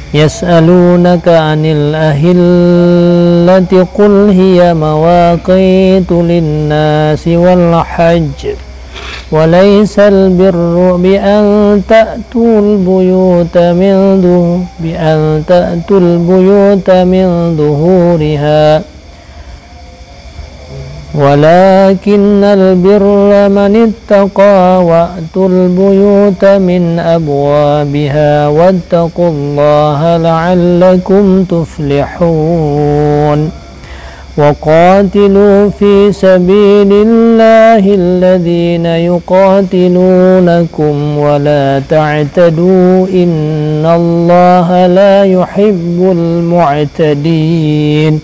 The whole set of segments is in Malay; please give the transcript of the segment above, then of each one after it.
Yas'alunaka 'anil ahillati qul hiya mawaqitu lin-nasi wal hajj wa laysal birru bi an ta'tul buyuta min dhuhuriha walakinnal birra man ittaqa wa'tul buyuta min abwabiha wattaqullaha la'allakum tuflihun wa qatilu fi sabilillahi alladhina yuqatilunakum wa la ta'tadu innallaha la yuhibbul mu'tadin.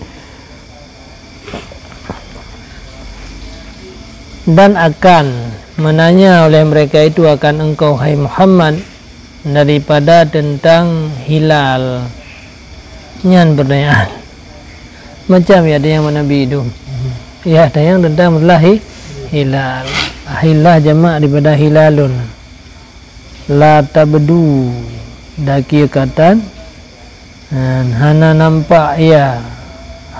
Dan akan menanya oleh mereka itu akan engkau hai Muhammad daripada tentang hilal. Nyan pertanyaan macam ya ada yang Nabi itu ya ada yang tentang masalah hilal. Hilal jamak daripada hilalun la tabdu daki katan hana nampak ya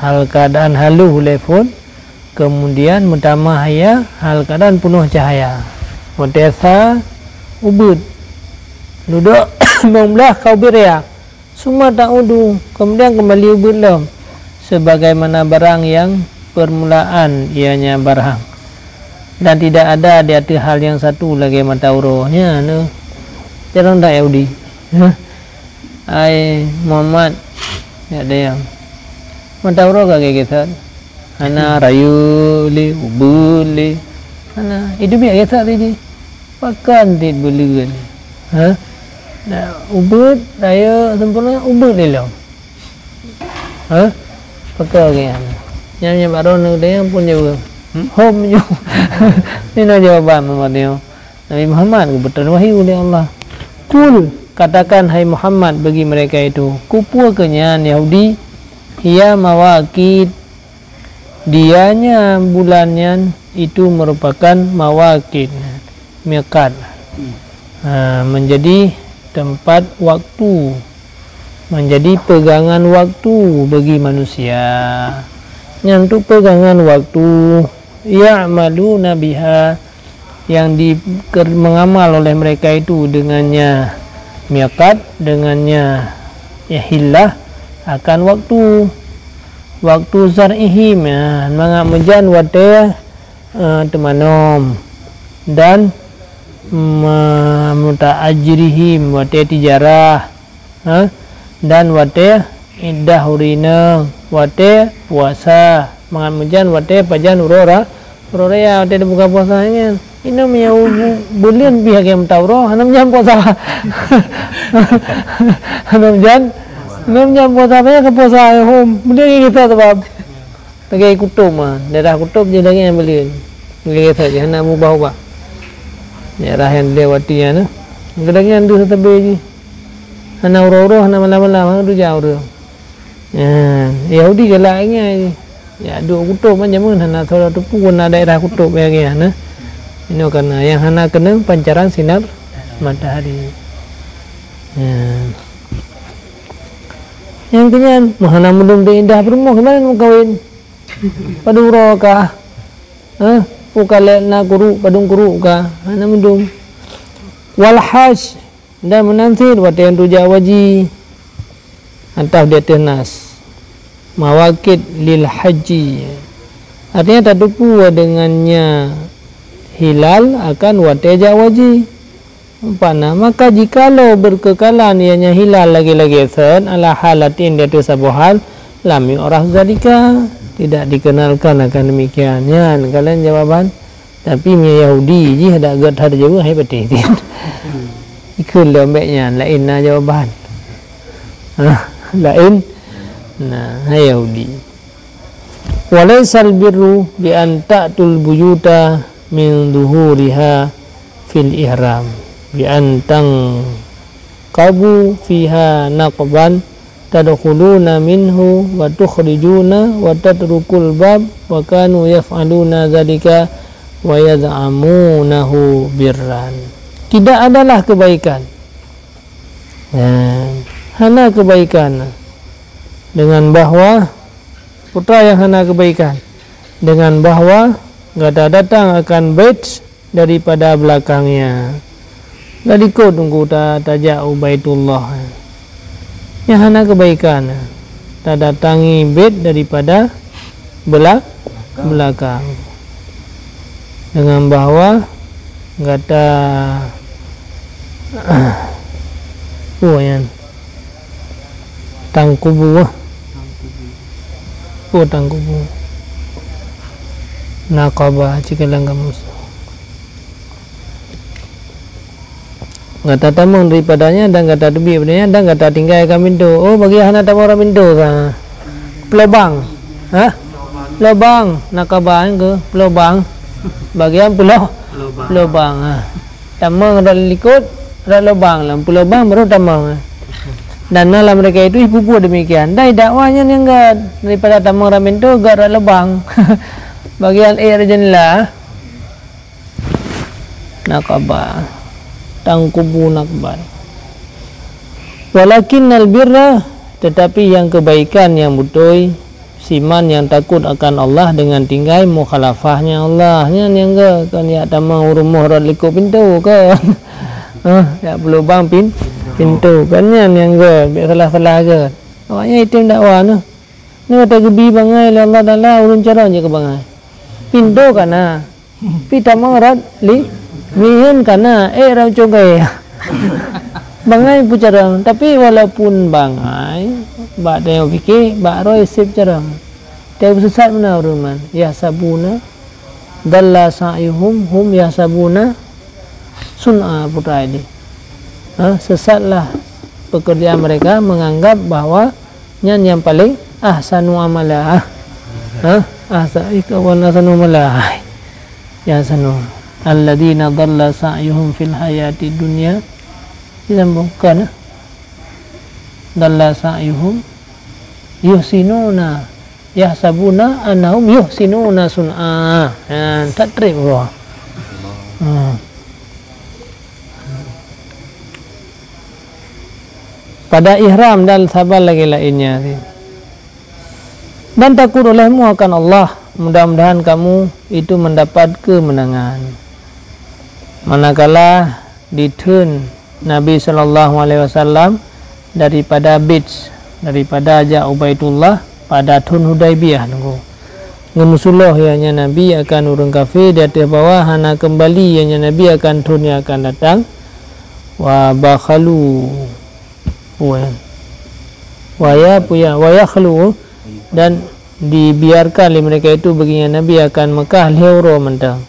hal keadaan halu telefon kemudian mutamah ya hal keadaan penuh cahaya mutasa ubud duduk membelah kau beria semua tak udu kemudian kembali ubud lom sebagaimana barang yang permulaan ianya barang dan tidak ada di hati hal yang satu lagi mata urohnya no jarang tak Yahudi ai Muhammad ya ada yang mata uroh kagak kita ana rayu li ubuli ana itu biar kita tadi pakan tid buluan ubud raya sempurna ubud dia pakai kan yang baru dia pun juga hom juga ini jawaban Muhammad Nabi Muhammad kebetulan wahyu oleh Allah kul katakan hai Muhammad bagi mereka itu kupua kenyan Yahudi ia mawakid dianya bulannya itu merupakan mawakid miqat menjadi tempat waktu menjadi pegangan waktu bagi manusia nyantu pegangan waktu ya'maluna biha yang mengamal oleh mereka itu dengannya miqat dengannya yahillah akan waktu zar'ihim mengamejan wate temanom dan muta'ajrihim wate tijarah dan wate iddah hurina wate puasa mengamejan wate pajan urora ya wate buka puasanya ini punya bulan pihak yang tauro hanam jam puasa hanam jam puasa apa ke puasa home kemudian kita sebab lagi kutub daerah kutub je lagi yang beli lagi saja nak mubah daerah yang lewati ya nah lagi yang tu tetapi je hana uro-uro hana malam-malam tu jauh tu Yahudi galaknya ya duk kutub macam mana hana saudara tu pun daerah kutub ya nah ini karena yang hana kena pancaran sinar matahari yang kenyan mahana belum indah berumah kemana mau kawin padung roka ukale na guru padung guru ka hana mendung wal hajj dan menantir wate yang tuja waji antah dia tenas mawakid lil haji artinya tak dupu dengannya hilal akan wate jawaji Umpana, maka jikalau berkekalan ianya hilal lagi-lagi sen ala halatin dia tu satu hal lam yu'raf zalika tidak dikenalkan akan demikiannya kalian jawaban tapi mi Yahudi ji ada agak ada jawab hai betul ikut lembeknya lainnya jawaban lain nah hai Yahudi walaysal birru bi an ta'tul buyuta min duhuriha fil ihram bi antang qabu fiha naqban tadkhuluna minhu wa tukhrijuna wa tatrukul bab wa kanu yaf'aluna dzalika wa yad'amunahu birran tidak adalah kebaikan hana kebaikan, dengan bahwa putra yang hana kebaikan, dengan bahwa gada datang akan bait daripada belakangnya. Gak ikut tunggu tak jauh baitullah. Yang hana kebaikan, tak datangi bait daripada belakang. Dengan bahwa gada yang tangkubu tangkubu naqabah cikalang kamus kata tamang daripadanya dan kata tebi padanya dan kata tinggal kami tu. Oh bagi hana tamang orang pintu kan pelobang pelobang naqabah ke pelobang bagian pelobang tamang ada likut ada lubang lah pelobang baru tamang. Dan malam mereka itu ibu demikian. Dai dakwanya yang enggak daripada tamang ramen tu enggak ada lubang. Bagian air jendela naqabah tangkubu nakbar. Walakinnal birra, tetapi yang kebaikan yang betul siman yang takut akan Allah dengan tinggai mukhalafahnya Allah. Yang enggak kan ya tamang rumah rad likut pintu kan. Ya pelubang pintu kan yang ke biar salah ke awaknya itu dakwah ni kata gebi bangai le Allah Taala urun cara je ke bangai pintu kana pita mangarat li mihin kana ra cogai bangai pucarang tapi walaupun bangai bak tengok fikir bak roi sip carang teu sesat mana uruman ya sabuna dalla sa'yuhum hum ya sabuna sun'a putra ini. Sesatlah pekerjaan mereka menganggap bahwa yang paling ahsanu amala ahsanu amala ya sanu alladzina dhalla sa'yuhum fil hayati dunya disambungkan dhalla sa'yuhum yuhsinuna yahsabuna annahum yuhsinuna sun'a tatrib wah pada ihram dan sabar lagi lainnya. Dan takut olehmu akan Allah, mudah-mudahan kamu itu mendapat kemenangan. Manakala ditun Nabi SAW daripada Bits, daripada Ajak Ubaidullah pada Tun Hudaibiyah nunggu. Ngemusuloh ianya Nabi akan urung kafir di atas bawah hana kembali ianya Nabi akan Tun yang akan datang. Wa bakhalu wayakhlu dan dibiarkan oleh mereka itu baginya Nabi akan Mekah lihauro mentang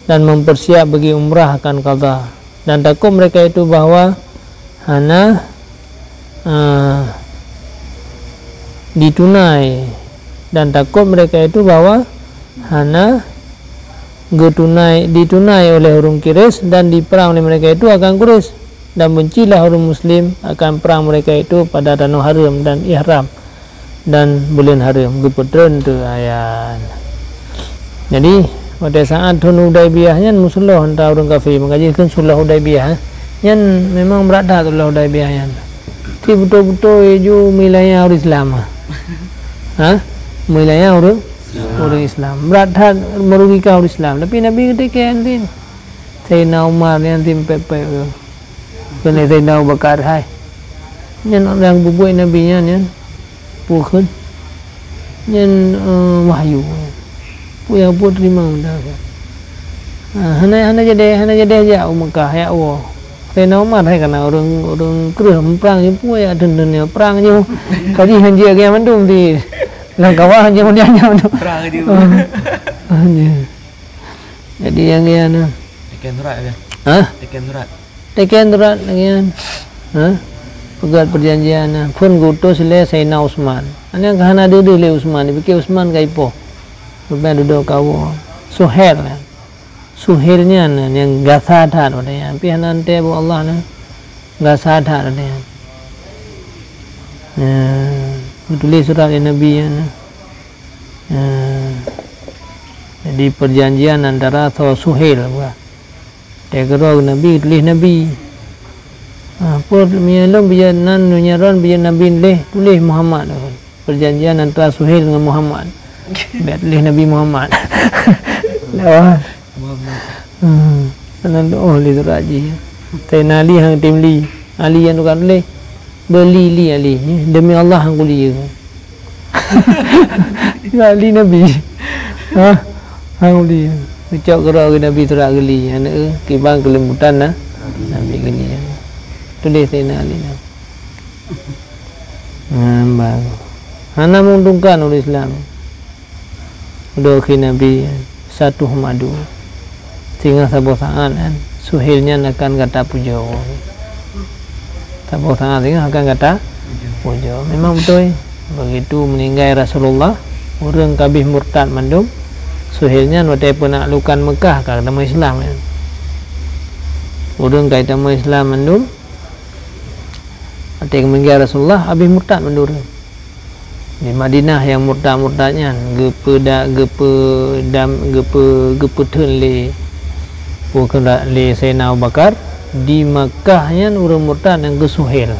dan mempersiap bagi umrah akan qada dan takut mereka itu bahwa hana ditunai dan takut mereka itu bahwa hana ditunai oleh orang Quraisy dan diperang oleh mereka itu akan Quraisy dan bencilah orang Muslim akan perang mereka itu pada Tanah Haram dan Ihram dan bulan Haram gepetren tu ayat. Jadi pada saat Tun Hudaibiyahnya musulah antara orang kafir mengajikan sulh Hudaibiyah yang memang berada sulh Hudaibiyah yang betul-betul itu wilayah orang Islam wilayah orang Islam berada merugikan orang Islam tapi Nabi ketika nanti Sayyidina Umar yang timpe-pe kena Sayyidina Abu Bakar hai yang orang bubuh Nabi nya pukhun yang wahyu yang pun terima dah hana jadi aja Mekah ya Allah Sayyidina Umar hai kana orang kerem perang ipu ya den perang je kali hanji agak mandum di langkawah hanji mundianya perang je jadi yang dia teken surat ke teken surat lagi pegat perjanjian pun gutus le Sayyidina Utsman ane kahana dede le Utsman dipikir Utsman kaipo rupanya duduk kau Suhailnya yang gasadhat odanya pihanan te bu Allah na gasadhat odanya tulis surat Nabi jadi perjanjian antara Suhail bukan Tegro Nabi tulis Nabi Apa mialum biar nan nyaron biar Nabi leh tulis Muhammad perjanjian antara Suhail dengan Muhammad biar tulis Nabi Muhammad lawan nan oh li raji Sayyidina Ali hang tim li Ali yang tukar leh beli li Ali demi Allah hang kuli Ali Nabi hang kuli ucap gerak ke Nabi turak geli anak kibang kelembutan Nabi geli tulis Sayyidina Ali bang hana menguntungkan oleh Islam udah ke Nabi satu madu tinggal sabar sangat kan Suhailnya akan kata pujo sabar sangat tinggal akan kata pujo memang betul begitu meninggal Rasulullah orang kabih murtad mandum Suhailnya waktu penaklukan Mekah kerana Islam kan orang kaitan Islam mandum Ati meninggal Rasulullah habis murtad mendur di Madinah yang murtad-murtadnya gepe tun le bukan le Sayyidina Abu Bakar di Makkah yang orang murtad yang ke Suhail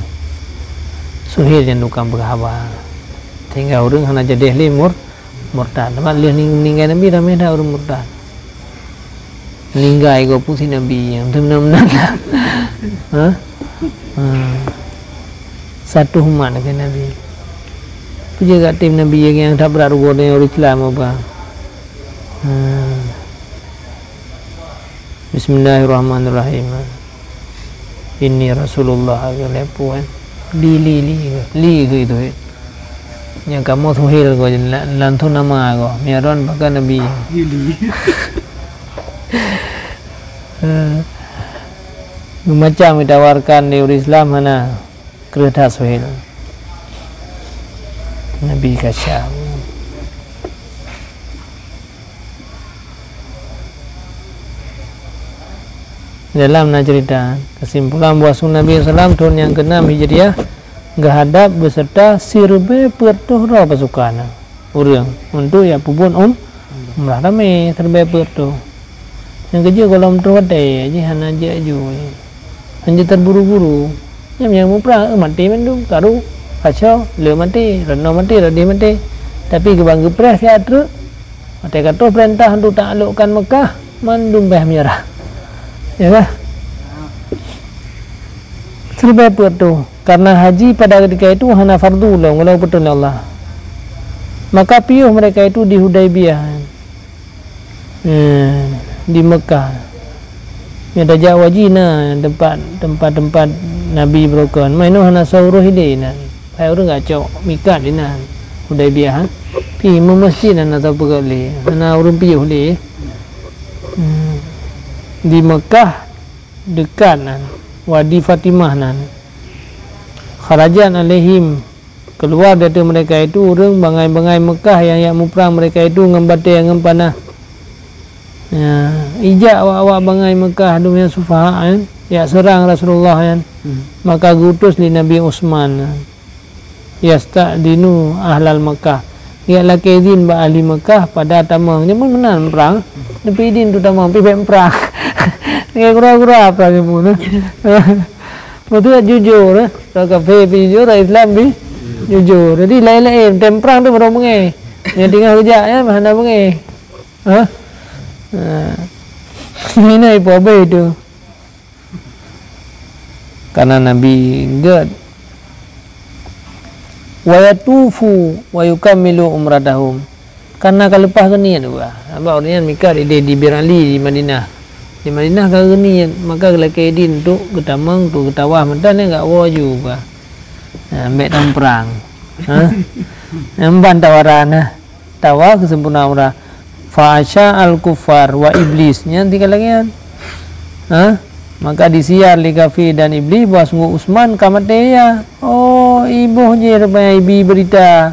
yang tukang berkhabar tinggal orang hanya jadi le murtad tempat le meninggal Nabi ramai dah orang murtad meninggal go pusi Nabi yang benar-benar satu umat dengan Nabi itu juga tim Nabi yang tak beraruh dengan orang Islam apa Bismillahirrahmanirrahim ini Rasulullah agak li itu yang kamu Suhail kau lantu nama kau miaron bahkan Nabi macam ditawarkan di orang Islam mana kereta Suhail Nabi kasyaf dalam cerita kesimpulan bahwa Nabi SAW tahun yang ke-6 Hijriah menghadap beserta sirbe pertuh pasukan orang untuk ya pupun umrah ramai serbe pertuh yang kerja kalau umrah wadai aja hana aja hanya terburu-buru yang umrah mati mendung karu kacau le mati reno mati radi mati tapi kebang gepres ya terus mati kata perintah untuk taklukkan Mekah mandum bah merah ya kan serba pertu karena haji pada ketika itu hanya fardu lah walau betul Allah maka piuh mereka itu di Hudaybiyah di Mekah yang ada Jawajina tempat Nabi berokon mainu hana sauruh hidayna hai orang ngacau mikat dina Hudaybiyah pi masjid atau pegali hana orang piuh li di Mekah dekat Wadi Fatimah kharajan alaihim keluar dari mereka itu orang bangai-bangai Mekah yang muprang mereka itu ngembate yang ngempanah ijak awak-awak bangai Mekah dunia sufaha ya serang Rasulullah maka gutus di Nabi Utsman yasta'dinu ahlal Mekah ya laki izin ba ahli Mekah pada tamang dia pun menang perang tapi izin tu tamang pergi perang kayak gura-gura apa gitu betul jujur kafe jujur Islam bi jujur jadi lain-lain tem perang tu baru mengai yang tinggal kerja ya mana mengai ini ibu apa itu karena Nabi gad wa yatufu wa yukammilu umratahum karena kalepas geni tu abang orang mikir di Birali di Madinah kalau geni maka kalau kedin tu ketamang tu ketawah mentan enggak waju ba ambek tam perang emban tawaran tawah kesempurnaan umrah fasya al-kufar wa iblisnya tiga lagi maka disiar li kafir dan iblis bahwa sungguh Utsman kamateya ibu je ibu berita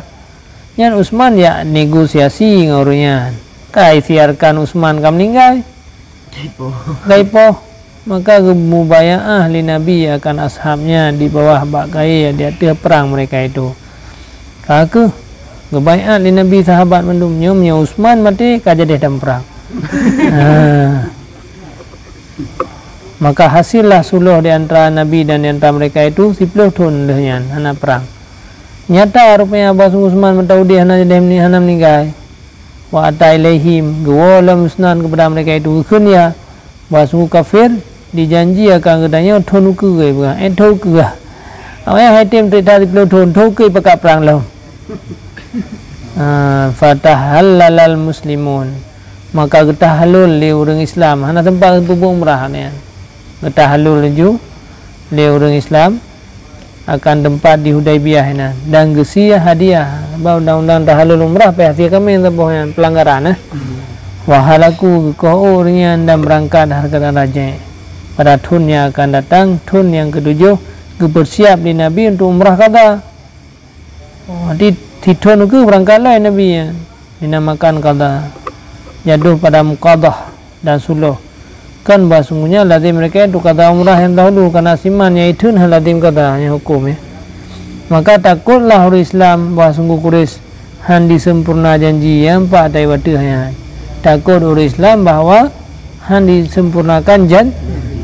yang Utsman ya negosiasi ngaurunya kai siarkan Utsman kam meninggal kaipo maka mubayaah li Nabi akan ashabnya di bawah bakai di atas perang mereka itu kaku ngebayat li Nabi sahabat mendumnya Utsman mati kajadeh dalam perang Maka hasillah suluh di antara Nabi dan di antara mereka itu 10 tahun lehnya hana perang. Nyata rupanya Abbas Usman mentaudi hana meninggal. Wa ata ilaihim gawala musnan kepada mereka itu kunya basu kafir dijanji akan kedanya thonu ku ge ba thau ku ga awai hai tim trita 10 tahun thau ke pakak perang law. Fatahallalal muslimun, maka getahalul li orang Islam hana tempat bubung umrah ni. Getahalul ju li orang Islam akan tempat di Hudaibiyah ni dan gesi hadiah bau undang-undang tahalul umrah pihak kami yang pelanggaran wahalaku kau orangnya dan berangkat harga raja pada tahun yang akan datang, tahun yang ketujuh bersiap di Nabi untuk umrah kata. Di tahun itu berangkatlah Nabi ya, dinamakan kata jatuh pada muqadah dan suluh. Kan bahasanya lazim mereka itu kata umrah yang dahulu karena simannya itu lazim kata yang hukum ya. Maka takutlah orang Islam bahasa Quraisy handi sempurna janji yang pak tai wadahnya. Takut orang Islam bahwa handi sempurnakan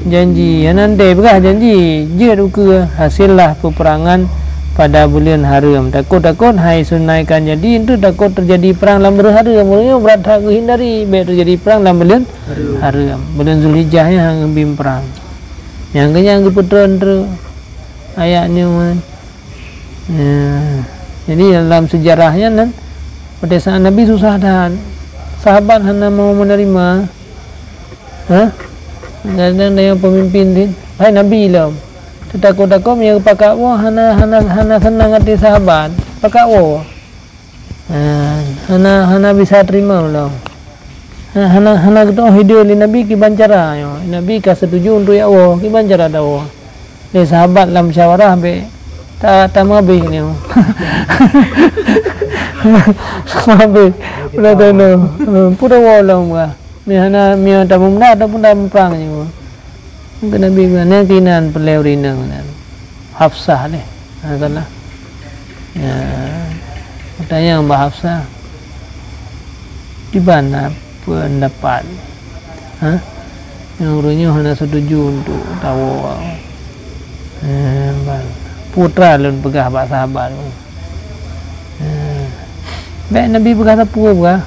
janji yang nanti begah janji jadu ke hasillah peperangan pada bulan haram. Takut hai sunaikan jadi itu takut terjadi perang dalam bulan haram. Mulanya berat hak hindari biar terjadi perang dalam bulan haram. Bulan Zulhijjah yang bim perang. Yang kenyang keputran tu ayatnya man. Jadi dalam sejarahnya kan pada saat Nabi susah dan sahabat hanya mau menerima. Dan yang pemimpin ni, hai Nabi lah. Takut-takut yang pakai wah hana senang hati sahabat pakai wah hana bisa terima lah hana kita hidup di Nabi kibancara Nabi kasih setuju untuk ya wah kibancara dah wah ni sahabat dalam musyawarah be tak mabih ni mabih pula tahu pura wah lah mi hana mi tak mumna ataupun tak perang ni kena bagaimana kinan pelewrina Hafsah ni, salah. Ya, katanya Mbak Hafsah di mana pendapat, yang orangnya hanya setuju untuk tahu, putra lun pegah bak sahabat, baik Nabi berkata apa bukan?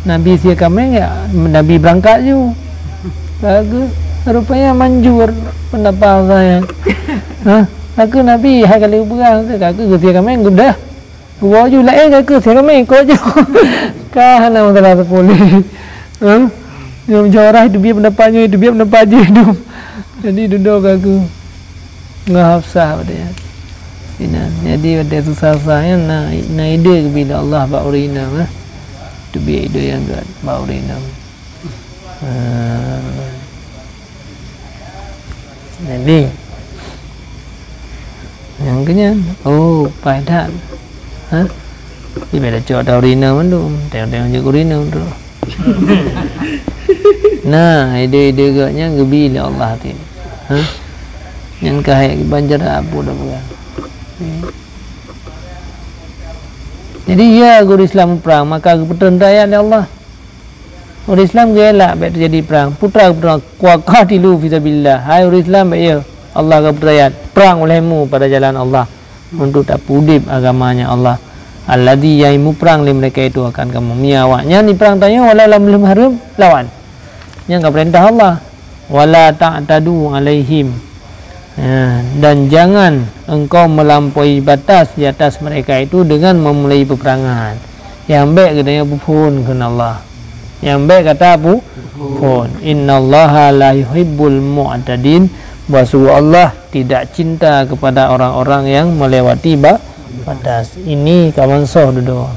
Nabi siapa kami ya? Nabi berangkat ju, bagus. Rupanya manjur pendapat saya. Aku Nabi hai kali berang ke aku ke kami sudah. Gua ju lah ke kami kau je. Kah nak masalah sepuluh. Yang jorah itu biar pendapatnya itu biar pendapat je hidup. Jadi duduk aku ngahafsah pada ya. Jadi pada susah-susahnya na ide bila Allah ba urina tu biar ide yang gat ba urina. Jadi yang kenyan padat di beda cok tau rina mandum tengok je kurina tu nah ide-ide gaknya gebi oleh Allah tu yang kahai banjar apa dah bukan jadi ya guru Islam perang maka kepercayaan oleh Allah. Orang Islam gelak baik terjadi perang. Putra kuakah tilu fisabilillah. Hai orang Islam baik ya. Allah akan percaya perang olehmu pada jalan Allah untuk tak pudip agamanya Allah. Alladhi yaimu perang li mereka itu akan kamu miawaknya ni perang tanya wala lam harum lawan. Yang enggak perintah Allah. Wala ta'tadu alaihim. Dan jangan engkau melampaui batas di atas mereka itu dengan memulai peperangan. Yang baik katanya pun kena Allah. Yang baik kata Abu pun innallaha la yuhibbul mu'tadin, bahwa Allah tidak cinta kepada orang-orang yang melewati batas. Ini kawan soh dulu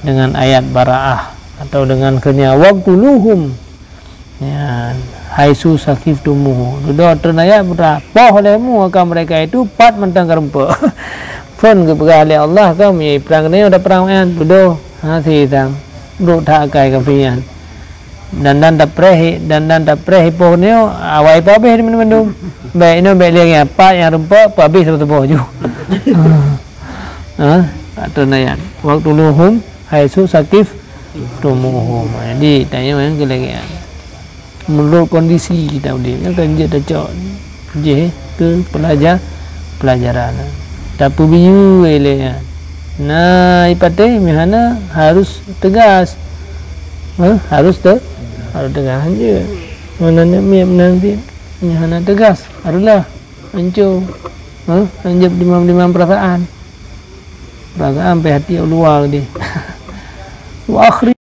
dengan ayat Bara'ah atau dengan kenya waqtuluhum ya haisu sakiftumuhu dulu ternaya berapa olehmu akan mereka itu pat mentang kerempa pun kepada Allah kami perang ni ada perang kan dulu sidang duk tak kai kafian dan tak prehi pohonnya awai pabeh di mana-mana baik ini baik lagi apa yang rempak pabeh satu boju atau nayan waktu luhum haisu sakif tumuhum jadi tanya yang kelegian menurut kondisi kita dia kan je dah cok je ke pelajaran tapi biu ele nah ipate mihana harus tegas harus tegas je mananya nanti mihana tegas haruslah hancur anjab dimam perasaan sampai hati luar dia wa akhir